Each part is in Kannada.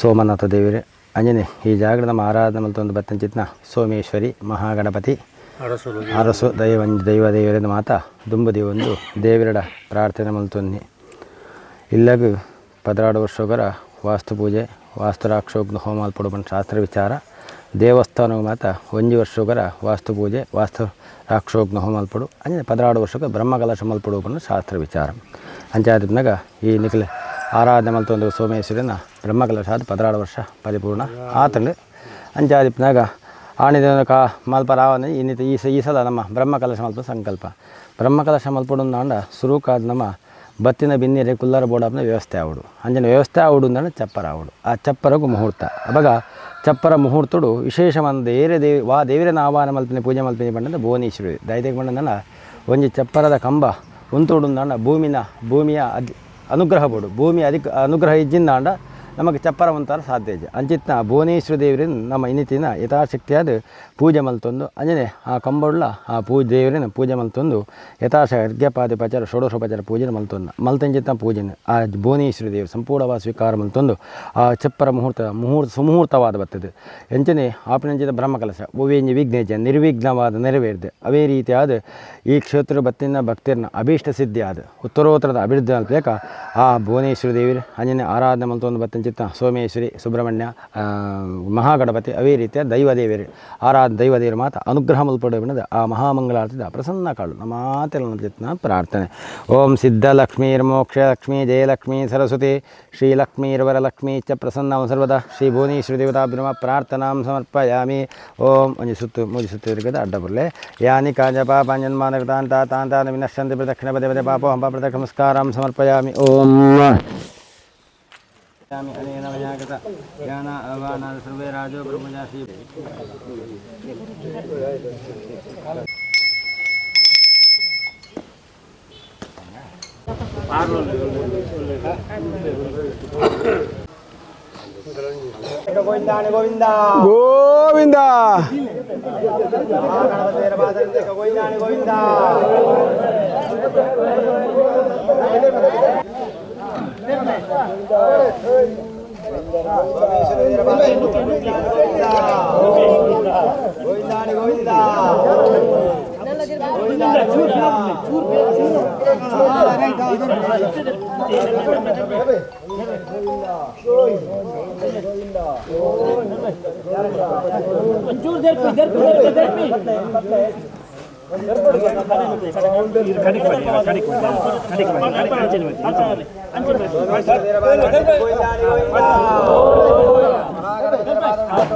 ಸೋಮನಾಥ ದೇವಿರೆ ಅಂಜನೆ ಈ ಜಾಗದ ನಮ್ಮ ಆರಾಧನೆ ಮಲ್ತೊಂದು ಬತ್ತಂಚಿತ್ನ ಸೋಮೇಶ್ವರಿ ಮಹಾಗಣಪತಿ ಅರಸು ದೈವ ದೇವರಿಂದ ಮಾತಾ ದುಂಬದಿ ಒಂದು ದೇವರಡ ಪ್ರಾರ್ಥನೆ ಮಲ್ತೊಂದು ಇಲ್ಲಗೂ 16 ವರ್ಷಗಳ ವಾಸ್ತು ಪೂಜೆ ವಾಸ್ತುರಾಕ್ಷೋಗ್ನ ಹೋಮ ಪಡುವ ಶಾಸ್ತ್ರ ವಿಚಾರ ದೇವಸ್ಥಾನವು ಮಾತಾ 1 ವರ್ಷಗಳ ವಾಸ್ತು ಪೂಜೆ ವಾಸ್ತುರಾಕ್ಷೋಗ್ನ ಹೋಮ ಪಡು ಅಂಜನೆ 16 ವರ್ಷಕ್ಕೆ ಬ್ರಹ್ಮಕಲಶ ಮಲ್ಪಡುವ ಶಾಸ್ತ್ರ ವಿಚಾರ ಅಂಚಾದಿನಾಗ ಈ ನಿಖಿಲ ಆರಾಧನೆ ಮಲ್ತೊಂದು ಸೋಮೇಶ್ವರಿನ ಬ್ರಹ್ಮಕಲಶ 16 ವರ್ಷ ಪರಿಪೂರ್ಣ ಆತಲು ಅಂಚಾದಿನಾಗ ಆಣಿದ ಮಲ್ಪರಾವನೆ ಇನ್ನಿತ ಈ ಸಲ ನಮ್ಮ ಬ್ರಹ್ಮಕಲಶ ಮಲ್ಪ ಸಂಕಲ್ಪ ಬ್ರಹ್ಮಕಲಶ ಮಲ್ಪಡು ನಾಂಡ ಸುರುಕಾದ ನಮ್ಮ ಬತ್ತಿನ ಬಿನ್ನಿರೆ ಕುಲ್ಲರ ಬೋಡಪ್ನ ವ್ಯವಸ್ಥೆ ಆವಡು ಅಂಜನ ವ್ಯವಸ್ಥೆ ಆವಡು ಅಂದ್ರೆ ಚಪ್ಪರ ಆವಡು ಆ ಚಪ್ಪರಗೂ ಮುಹೂರ್ತ ಅವಾಗ ಚಪ್ಪರ ಮುಹೂರ್ತಡು ವಿಶೇಷವಾದ ದೇವರನ ಆಹ್ವಾನ ಮಲ್ಪನೆ ಪೂಜೆ ಮಲ್ಪನೆ ಬಂದ ಭುವನೇಶ್ವರಿ ದೈತಿಕ ಬಂಡನ ಒಂಜಿ ಚಪ್ಪರದ ಕಂಬ ಉಂತುಡು ಅಂಡ ಭೂಮಿಯ ಅನುಗ್ರಹ ಬೋಡು ಭೂಮಿ ಅನುಗ್ರಹ ಇಜ್ಜಿಂದಾಂಡ ನಮಗೆ ಚಪ್ಪರ ಒಂಥರ ಸಾಧ್ಯ ಇದೆ ಅಂಚಿತ್ನ ಭುವನೇಶ್ವರ ದೇವರಿನ ನಮ್ಮ ಇನ್ನಿತಿನ ಯಥಾಶಕ್ತಿಯಾದ ಪೂಜೆ ಮಲ್ತೊಂದು ಅಂಜನೆ ಆ ಕಂಬಳ್ಳ ಆ ದೇವರಿನ ಪೂಜೆ ಮಲ್ತೊಂದು ಯಥಾಶ ಅರ್ಘ್ಯಪಾದೋಪಚಾರ ಷೋಡಶೋಪಚಾರ ಪೂಜೆ ಮಲ್ತಂಚಿತ್ನ ಪೂಜೆನ ಆ ಭುವನೇಶ್ವರ ದೇವರು ಸಂಪೂರ್ಣವಾದ ಸ್ವೀಕಾರ ಮಲ್ತೊಂದು ಆ ಚಪ್ಪರ ಸುಮುಹೂರ್ತವಾದ ಬರ್ತದೆ ಎಂಚನೆ ಆಪನಂಚಿತ ಬ್ರಹ್ಮಕಲಶ ಓವೇಂಜಿ ವಿಘ್ನೇಜ ನಿರ್ವಿಘ್ನವಾದ ನೆರವೇರಿದೆ ಅವೇ ರೀತಿಯಾದ ಈ ಕ್ಷೇತ್ರ ಬತ್ತಿನ ಭಕ್ತಿಯನ್ನ ಅಭೀಷ್ಟ ಸಿದ್ಧಿ ಆದ ಉತ್ತರೋತ್ತರದ ಅಭಿವೃದ್ಧಿ ಅಲ್ಪೇಕ ಆ ಭುವನೇಶ್ವರ ದೇವರು ಅಂಜನೆ ಆರಾಧನೆ ಮಲ್ತೊಂದು ಬತ್ತಿನ ಚಿತ್ತ ಸೋಮೇಶ್ವರಿ ಸುಬ್ರಹ್ಮಣ್ಯ ಮಹಾಗಣಪತಿ ಅವೇ ರೀತಿಯ ದೈವದೇವರು ದೈವದೇವರು ಮಾತ್ರ ಅನುಗ್ರಹ ಮಲ್ಪಡುವ ಆ ಮಹಾಮಂಗಳಾರತಿದ ಪ್ರಸನ್ನ ಕಾಳು ನಮಾತೆಲ್ಲ ಚಿತ್ನ ಪ್ರಾರ್ಥನೆ ಓಂ ಸಿದ್ಧಲಕ್ಷ್ಮೀರ್ಮೋಕ್ಷ ಲಕ್ಷ್ಮೀ ಜಯಲಕ್ಷ್ಮೀ ಸರಸ್ವತಿ ಶ್ರೀಲಕ್ಷ್ಮೀರ್ವರಲಕ್ಷ್ಮೀ ಚ ಪ್ರಸನ್ನ ಸರ್ವದ ಶ್ರೀ ಭುವನೇಶ್ವರಿ ದೇವತಾಭಿನಮ ಪ್ರಾರ್ಥನಾಂ ಸಮರ್ಪಯಾಮಿ ಓಂ ಒಂಜಿ ಸುತ್ತು ಮೂಜಿ ಸುತ್ತು ಇರುತ್ತದೆ ಅಡ್ಡ ಬರಲೆ ಯಾನಿ ಕಾಂಜ ಪಾಪಾಂಜನ್ಮಾನಗತಾಂತ ತಾಂತಾನ ವಿನಶ್ಯಂತಿ ಪ್ರದಕ್ಷಿಣ ಪದೇ ಪದೇ ಪಾಪೋ ಹಂಪ ಪ್ರದಕ್ಷಿಣ ನಮಸ್ಕಾರಂ ಸಮರ್ಪಯಾಮಿ ಓಂ ಅನೇನ ಮಯಾಗತ ಯಾನ ಅವಾನ ಸರ್ವೇ ರಾಜೋ ಬ್ರಹ್ಮಜಾಸಿ ಗೋವಿಂದಾನಿ ಗೋವಿಂದ ಗೋವಿಂದ ಗೋವಿಂದಾನಿ ಗೋವಿಂದ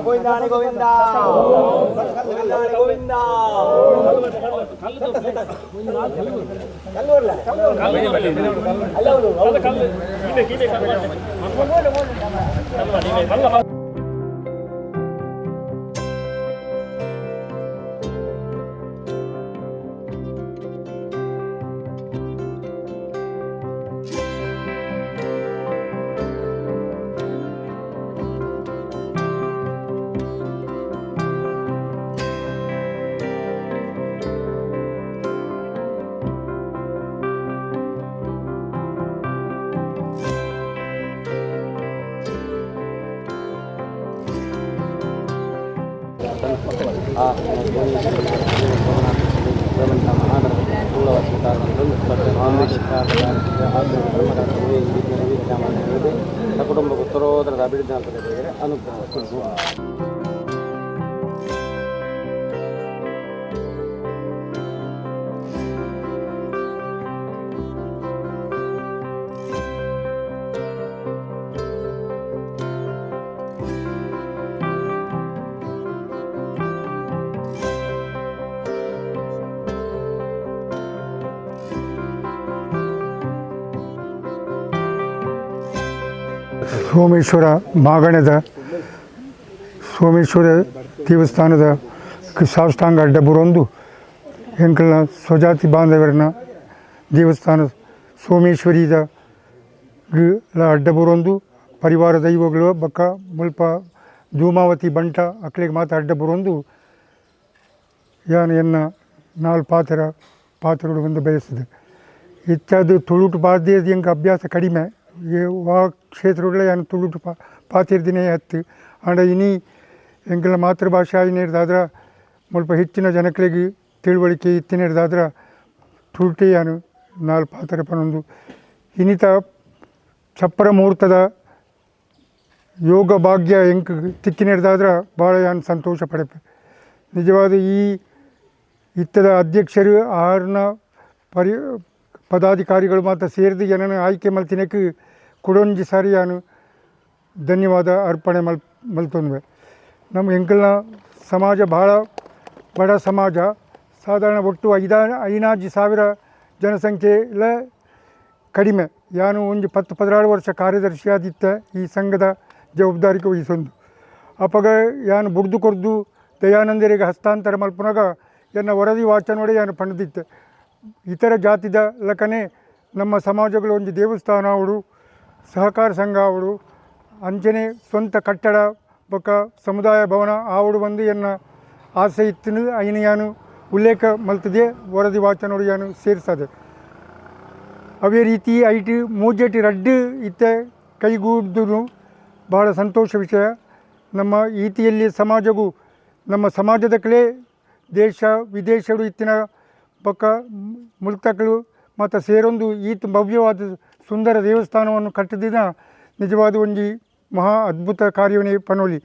ಗೋವಿಂದಾನಿ ಗೋವಿಂದ ಗೋವಿಂದಾನಿ ಗೋವಿಂದ ಗೋವಿಂದ ಕುಟುಂಬ ಉತ್ತರೋತ್ತರದ ಅಭಿವೃದ್ಧಿ ಅನುಗ್ರಹ ಸೋಮೇಶ್ವರ ಮಾಗಣದ ಸೋಮೇಶ್ವರ ದೇವಸ್ಥಾನದ ಸಾಷ್ಟಾಂಗ ಅಡ್ಡ ಬರೋಂದು ಎಂಕಲ್ನ ಸ್ವಜಾತಿ ಬಾಂಧವರನ್ನ ದೇವಸ್ಥಾನ ಸೋಮೇಶ್ವರಿದ ಅಡ್ಡ ಬರೋಂದು ಪರಿವಾರ ದೈವಗಳು ಬಕ್ಕ ಮುಲ್ಪ ಧೂಮಾವತಿ ಬಂಟ ಅಕ್ಳಿಗೆ ಮಾತ್ರ ಅಡ್ಡ ಬರೋಂದು ಎನ್ನ ನಾಲ್ ಪಾತ್ರಗಳು ಬಂದು ಬಯಸಿದೆ ಹೆಚ್ಚಾದ ತುಳುಟು ಬಾದ್ಯದ ಎಂಗೆ ಅಭ್ಯಾಸ ಕಡಿಮೆ ವಾ ಕ್ಷೇತ್ರಗಳ ಯಾನು ತುಳುಟು ಪಾತಿರ್ದಿನೇ ಹತ್ತು ಆಂಡ ಇನಿ ಎಂಕಲ್ನ ಮಾತೃಭಾಷೆ ಆಯ್ನೇರ್ದಾದ್ರ ಸ್ವಲ್ಪ ಹೆಚ್ಚಿನ ಜನಗಳಿಗೆ ತಿಳುವಳಿಕೆ ಇತ್ತಿನೇರ್ದಾದ್ರ ತುಳುಟೆ ಯಾನು ನಾಲ್ ಪಾತ್ರ ಪನೊಂದು ಇನ್ನಿತ ಚಪ್ಪರ ಮುಹೂರ್ತದ ಯೋಗ ಭಾಗ್ಯ ಎಂಕ್ ತಿಕ್ಕಿನೇರ್ದಾದ್ರ ಭಾಳ ಯಾನು ಸಂತೋಷ ಪಡೆಪೆ ನಿಜವಾದ ಈ ಇತ್ತದ ಅಧ್ಯಕ್ಷರು ಆರ್ನ ಪದಾಧಿಕಾರಿಗಳು ಮಾತ್ರ ಸೇರಿದು ಏನನ್ನು ಆಯ್ಕೆ ಮಲ್ತಿನಕ್ಕೆ ಕೊಡೊಂಜಿ ಸಾರಿ ನಾನು ಧನ್ಯವಾದ ಅರ್ಪಣೆ ಮಲ್ತೊಂದ್ವೆ ನಮ್ಮ ಎಂಕಲ್ನ ಸಮಾಜ ಭಾಳ ಬಡ ಸಮಾಜ ಸಾಧಾರಣ ಒಟ್ಟು 5,000 ಜನಸಂಖ್ಯೆಲ ಕಡಿಮೆ ಯಾನು ಒಂದು 10-16 ವರ್ಷ ಕಾರ್ಯದರ್ಶಿಯಾದಿತ್ತೆ ಈ ಸಂಘದ ಜವಾಬ್ದಾರಿಕೆ ವಹಿಸೊಂದು ಅಪಗ ಯಾನು ಬುಡ್ದು ಕೊರ್ದು ದಯಾನಂದರಿಗೆ ಹಸ್ತಾಂತರ ಮಲ್ಪನಾಗ ಎನ್ನ ವರದಿ ವಾಚನೋಡೆ ಯಾನು ಪಂಡಿದಿತ್ತೆ ಇತರ ಜಾತಿದ ಲಕನೆ ನಮ್ಮ ಸಮಾಜಗಳು ಒಂದು ದೇವಸ್ಥಾನ ಅವಳು ಸಹಕಾರ ಸಂಘ ಅವಳು ಅಂಚನೆ ಸ್ವಂತ ಕಟ್ಟಡ ಬೊಕ್ಕ ಸಮುದಾಯ ಭವನ ಆವಡು ಬಂದು ಎನ್ನ ಆಸೆ ಇತ್ತು ಐನ ಯಾನು ಉಲ್ಲೇಖ ಮಲ್ತದೆ ವರದಿ ವಾಚನೋಡು ಯಾನು ಸೇರಿಸದೆ ಅವೇ ರೀತಿ ಐಟಿ ಮೂಜೆಟಿ ರಡ್ಡು ಇತ್ತೆ ಕೈಗೂಡಿದ್ರು ಭಾಳ ಸಂತೋಷ ವಿಷಯ ನಮ್ಮ ಈತಿಯಲ್ಲಿ ಸಮಾಜಗೂ ನಮ್ಮ ಸಮಾಜದ ಕಲೆ ದೇಶ ವಿದೇಶಗಳು ಇತ್ತಿನ ಪಕ್ಕ ಮುಲ್ತಗಳು ಮತ್ತು ಸೇರೊಂದು ಈತ ಭವ್ಯವಾದ ಸುಂದರ ದೇವಸ್ಥಾನವನ್ನು ಕಟ್ಟಿದಿನ ನಿಜವಾದ ಒಂದು ಮಹಾ ಅದ್ಭುತ ಕಾರ್ಯವನ್ನೇ ಪನೋಲಿ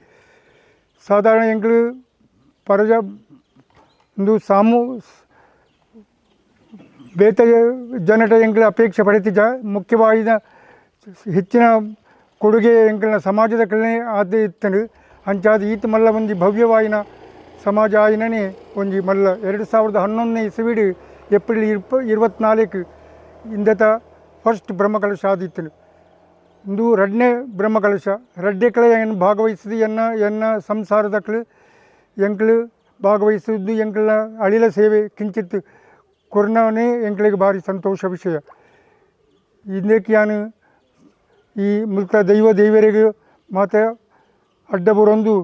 ಸಾಧಾರಣ ಎಂಗಳು ಪರಜ ಒಂದು ಬೇತ ಜನಟ ಎಂಗಳ ಅಪೇಕ್ಷೆ ಪಡೆತಿದ್ದ ಮುಖ್ಯವಾದ ಹೆಚ್ಚಿನ ಕೊಡುಗೆ ಎಂಗಳನ್ನ ಸಮಾಜದ ಕಡೆ ಆದ ಇತ್ತಂಡು ಅಂಚಾದ ಈತ ಮಲ್ಲ ಒಂದು ಭವ್ಯವಾಯಿನ ಸಮಾಜ ಆಯ್ನೇ ಒಂದು ಮಲ್ಲ 2011ನೇ ಇಸವಿಡು ಏಪ್ರಿಲ್ 24 ಇಂದತ ಫಸ್ಟ್ ಬ್ರಹ್ಮಕಲಶ ಆದಿತ್ತು ಇಂದು ರಡ್ನೇ ಬ್ರಹ್ಮಕಲಶ ರಡ್ಡೆಕಳೆ ಏನು ಭಾಗವಹಿಸಿದ ಎನ್ನ ಸಂಸಾರದಕ್ಕಳು ಎಂಕಳು ಭಾಗವಹಿಸಿದ್ದು ಎಂಕಳ ಅಳಿಲ ಸೇವೆ ಕಿಂಚಿತ್ ಕೊರೋನಾನೇ ಎಂಕಳಿಗೆ ಭಾರಿ ಸಂತೋಷ ವಿಷಯ ಇದಕ್ಕೆ ಯಾನು ಈ ಮುಲ್ತ ದೇವರಿಗೆ ಮಾತೆ ಅಡ್ಡ ಬರೊಂದು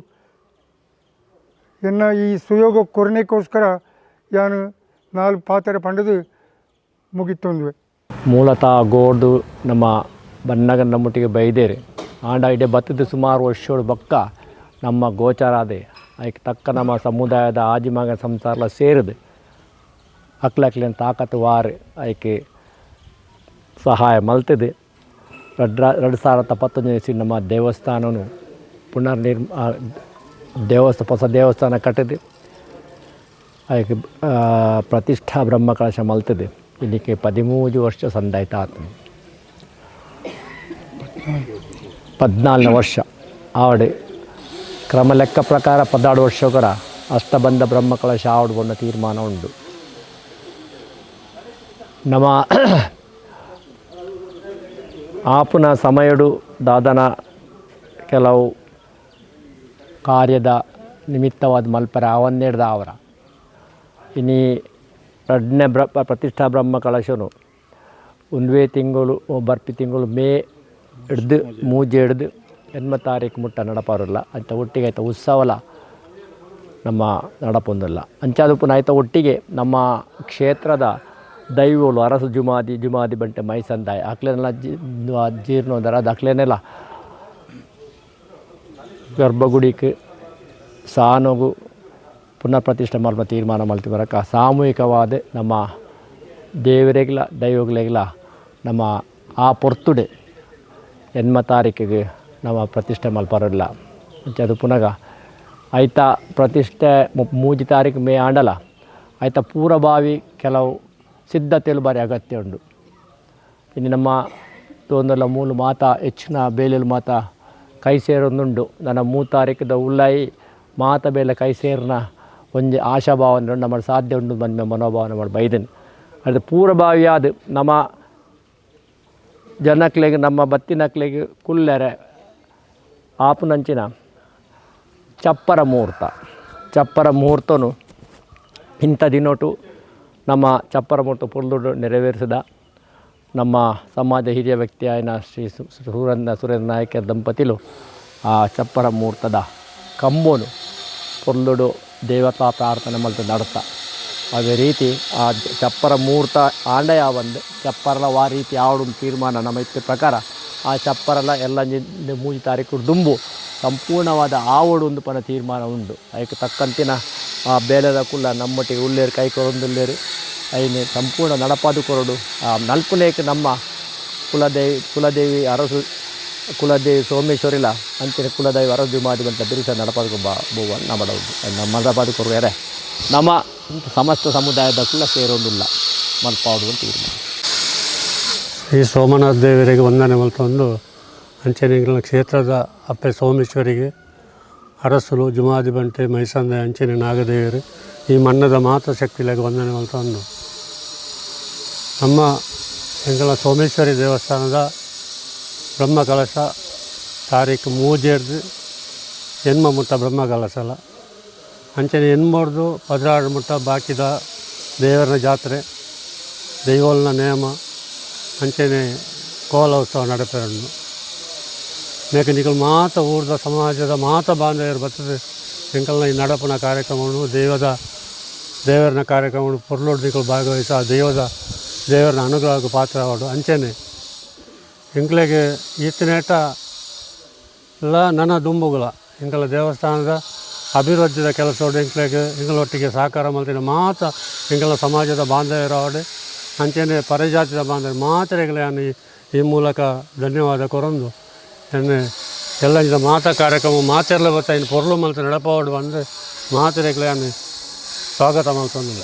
ಎನ್ನ ಈ ಸುಯೋಗ ಕೊರನೆಗೋಸ್ಕರ ಯಾನು 4 ಪಾತ್ರ ಪಂಡದು ಮುಗಿತ್ತೊಂದುವೆ ಮೂಲತಃ ಗೋಡು ನಮ್ಮ ಬನ್ನಗ ನಮ್ಮೊಟ್ಟಿಗೆ ಬೈದೇರಿ ಆಂಡ ಇಡೆ ಬತ್ತದ ಸುಮಾರು ವರ್ಷೋಡು ಬಕ್ಕ ನಮ್ಮ ಗೋಚಾರ ಅದೇ ಅದಕ್ಕೆ ತಕ್ಕ ನಮ್ಮ ಸಮುದಾಯದ ಆಜಿಮಗ ಸಂಸಾರ ಸೇರಿದೆ ಅಕ್ಲಕ್ಲೇನು ತಾಕತ್ತು ವಾರೆ ಅದಕ್ಕೆ ಸಹಾಯ ಮಲ್ತಿದೆ 2019 ನಮ್ಮ ದೇವಸ್ಥಾನನು ಹೊಸ ದೇವಸ್ಥಾನ ಕಟ್ಟಿದೆ ಅದಕ್ಕೆ ಪ್ರತಿಷ್ಠಾ ಬ್ರಹ್ಮಕಲಶ ಮಲ್ತಿದೆ ಇಲ್ಲಿಗೆ 13 ವರ್ಷ ಸಂದಾಯ್ತ ಆತ 14ನೇ ವರ್ಷ ಆವಡೆ ಕ್ರಮ ಲೆಕ್ಕ ಪ್ರಕಾರ 16 ವರ್ಷಗಳ ಅಷ್ಟಬಂಧ ಬ್ರಹ್ಮಕಲಶ ಆವಡು ಬಂದ ತೀರ್ಮಾನ ಉಂಟು ನಮ್ಮ ಆಪುನ ಸಮಯಡು ದಾದನ ಕೆಲವು ಕಾರ್ಯದ ನಿಮಿತ್ತವಾದ ಮಲ್ಪರ ಅವನ್ನೆಡ್ದ ಅವರ ಇನ್ನು 2ನೇ ಪ್ರತಿಷ್ಠಾ ಬ್ರಹ್ಮಕಲಶನು ಒಂದುವೇ ತಿಂಗಳು ಬರ್ಪಿ ತಿಂಗಳು ಮೇ ಹಿಡ್ದು ಮೂಜೆ ಹಿಡ್ದು 8 ತಾರೀಕು ಮುಟ್ಟ ನಡಪಾರಲ್ಲ ಅಂತ ಒಟ್ಟಿಗೆ ಆಯ್ತಾ ಉತ್ಸವಲ ನಮ್ಮ ನಡಪೊಂದಲ್ಲ ಅಂಚಾದ ಪುನಃ ಆಯ್ತಾ ಒಟ್ಟಿಗೆ ನಮ್ಮ ಕ್ಷೇತ್ರದ ದೈವಗಳು ಅರಸು ಜುಮಾದಿ ಬಂಟೆ ಮೈಸಂದಾಯ ಅಕ್ಲೇನೆಲ್ಲ ಜೀರ್ಣೋದರ ಅದು ಅಕ್ಲೇನೆಲ್ಲ ಗರ್ಭಗುಡಿಗೆ ಸಾನೋಗು ಪುನಃ ಪ್ರತಿಷ್ಠೆ ಮಾಡುವ ತೀರ್ಮಾನ ಮಾಡ್ತಿ ಬರಕ ಸಾಮೂಹಿಕವಾದ ನಮ್ಮ ದೇವರಿಗಿಲ್ಲ ದೈವಗಳಿಗಿಲ್ಲ ನಮ್ಮ ಆ ಪೊರ್ತುಡೆ 8 ತಾರೀಕಿಗೆ ನಮ್ಮ ಪ್ರತಿಷ್ಠೆ ಮಲ್ಪರಲ್ಲ ಅದು ಪುನಃ ಆಯ್ತಾ ಪ್ರತಿಷ್ಠೆ 3 ತಾರೀಕು ಮೇ ಆಂಡಲ ಆಯ್ತಾ ಪೂರ್ವಭಾವಿ ಕೆಲವು ಸಿದ್ಧತೆಗಳು ಬಾರಿ ಅಗತ್ಯ ಉಂಟು ಇನ್ನು ನಮ್ಮ ತೊಂದಲ ಮೂಲ ಮಾತ ಹೆಚ್ಚಿನ ಬೇಲೆಲು ಮಾತ ಕೈ ಸೇರೊಂದುಂಡು ನನ್ನ 3 ತಾರೀಕದ ಉಳ್ಳಾಯಿ ಮಾತ ಬೇಲೆ ಕೈ ಸೇರಿನ ಒಂದು ಆಶಾಭಾವನೆ ನಮ್ಮ ಸಾಧ್ಯ ಉಂಟು ಬಂದ ಮನೋಭಾವನೆ ಮಾಡಿ ಬೈದನು ಅದು ಪೂರ್ವಭಾವಿಯಾದ ನಮ್ಮ ಜನಕ್ಲೆಗೆ ನಮ್ಮ ಬತ್ತಿನಕ್ಲೆಗೆ ಕುಲ್ಲೆರೆ ಆಪುನಂಚಿನ ಚಪ್ಪರ ಮುಹೂರ್ತನು ಇಂಥ ದಿನೊಟ್ಟು ನಮ್ಮ ಚಪ್ಪರ ಮುಹೂರ್ತ ಪುಲ್ದುಡು ನೆರವೇರಿಸಿದ ನಮ್ಮ ಸಮಾಜ ಹಿರಿಯ ವ್ಯಕ್ತಿಯಾದ ಶ್ರೀ ಸುರೇಂದ್ರ ನಾಯಕರ ದಂಪತಿಲು ಆ ಚಪ್ಪರ ಮುಹೂರ್ತದ ಕಂಬೋನು ಪುಲ್ದುಡು ದೇವತಾ ಪ್ರಾರ್ಥನೆ ಮಲ್ತು ನಡ್ತಾ ಅದೇ ರೀತಿ ಆ ಚಪ್ಪರ ಮುಹೂರ್ತ ಆಂಡಯ ಒಂದು ಚಪ್ಪರಲ ಆ ರೀತಿ ಯಾವಡು ತೀರ್ಮಾನ ನಮ್ಮ ಇತ್ತ ಪ್ರಕಾರ ಆ ಚಪ್ಪರಲ್ಲ ಎಲ್ಲ ಮೂಜಿ ತಾರೀಕು ದುಂಬು ಸಂಪೂರ್ಣವಾದ ಆವಡು ಒಂದು ಪನ ತೀರ್ಮಾನ ಉಂಡು. ಅದಕ್ಕೆ ತಕ್ಕಂತಿನ ಬೇಲೆದ ಕುಲ್ಲ ನಮ್ಮೊಟ್ಟಿಗೆ ಉಳ್ಳೇರು ಕೈ ಕೊರೊಂದುಲ್ಲೇರು ಐನೆ ಸಂಪೂರ್ಣ ನಡಪಾದು ಕೊರಡು ನಲ್ಪುನೇಕ್ ನಮ್ಮ ಕುಲದೇವಿ ಅರಸು ಕುಲದೇವಿ ಸೋಮೇಶ್ವರಿಲ ಅಂತಿನ ಕುಲದೇವಿ ಅರಸು ಮಾದಿ ಅಂತ ಬಿರುಸ ನಡಪಾದು ಬೋವ ನಮ್ಮಡವುದು ನಮ್ಮ ನಡಪಾದು ಕೊರುವರೆ ನಮ್ಮ ಸಮಸ್ತ ಸಮುದಾಯದ ಕುಲ್ಲ ಸೇರೊಂದಿಲ್ಲ ಮಲ್ಪಾಡು ತೀರ್ಮಾನ. ಶ್ರೀ ಸೋಮನಾಥ ದೇವರಿಗೆ ವಂದನೆ ಮಲ್ತೊಂದು ಅಂಚೆನೆಗಳ ಕ್ಷೇತ್ರದ ಅಪ್ಪೆ ಸೋಮೇಶ್ವರಿಗೆ ಅರಸುಲು ಜುಮಾದಿ ಬಂಟೆ ಮೈಸಂದೆ ಅಂಚೆನೆ ನಾಗದೇವರು ಈ ಮಣ್ಣದ ಮಾತ ಶಕ್ತಿಲಾಗಿ ವಂದನೆ ಮಲ್ತೊಂದು ನಮ್ಮ ಎಂಗಳ ಸೋಮೇಶ್ವರಿ ದೇವಸ್ಥಾನದ ಬ್ರಹ್ಮ ಕಲಶ ತಾರೀಕು 3 ಎನ್ಮ ಮುಟ್ಟ ಬ್ರಹ್ಮ ಕಲಶಲ ಅಂಚನೆ ಎನ್ಬಾರ್ದು 16 ಮುಟ್ಟ ಬಾಕಿದ ದೇವರ ಜಾತ್ರೆ ದೈವೋಲ್ನ ನೇಮ ಅಂಚನೆ ಕೋಲೋತ್ಸವ ನಡೆಪೆರನ್ನು ಮೇಕನಿಗಳು ಮಾತ ಊರ್ದ ಸಮಾಜದ ಮಾತ ಬಾಂಧವ್ಯರು ಬರ್ತದೆ ಎಂಕಲ್ನ ಈ ನಡಪನ ಕಾರ್ಯಕ್ರಮವನ್ನು ದೇವರನ ಕಾರ್ಯಕ್ರಮವನ್ನು ಪೊರ್ಲೋಡ್ದಿಗಳು ಭಾಗವಹಿಸಿ ಆ ದೇವರನ ಅನುಗ್ರಹಕ್ಕೆ ಪಾತ್ರವಾಡು ಅಂಚನೆ ಎಂಕ್ಲೆಗೆ ಈತನೇಟ ಎಲ್ಲ ನನ್ನ ದುಂಬುಗಳ ಎಂಕಲ ದೇವಸ್ಥಾನದ ಅಭಿವೃದ್ಧಿದ ಕೆಲಸೋಡು ಎಂಗಳೊಟ್ಟಿಗೆ ಸಹಕಾರ ಮಲ್ತಿನ ಮಾತ ಎಂಕಲ ಸಮಾಜದ ಬಾಂಧವ್ಯರಾವಡೆ ಅಂಚನೆ ಪರಜಾತಿದ ಬಾಂಧವ್ಯ ಮಾತ್ರೆಗಳೇ ಈ ಮೂಲಕ ಧನ್ಯವಾದ ಕೊರೊಂದು ಎನ್ನೆ ಎಲ್ಲ ಇದು ಮಾತ ಕಾರ್ಯಕ್ರಮ ಮಾತೆಲ್ಲ ಬರ್ತಾ ಇನ್ನು ಪೊರ್ಲು ಮಲ್ತ ನಡಪಾವಡು ಬಂದರೆ ಮಾತ್ರೆಗಳೇ ಸ್ವಾಗತ ಮಲ್ತೊಂದಿಲ್ಲ.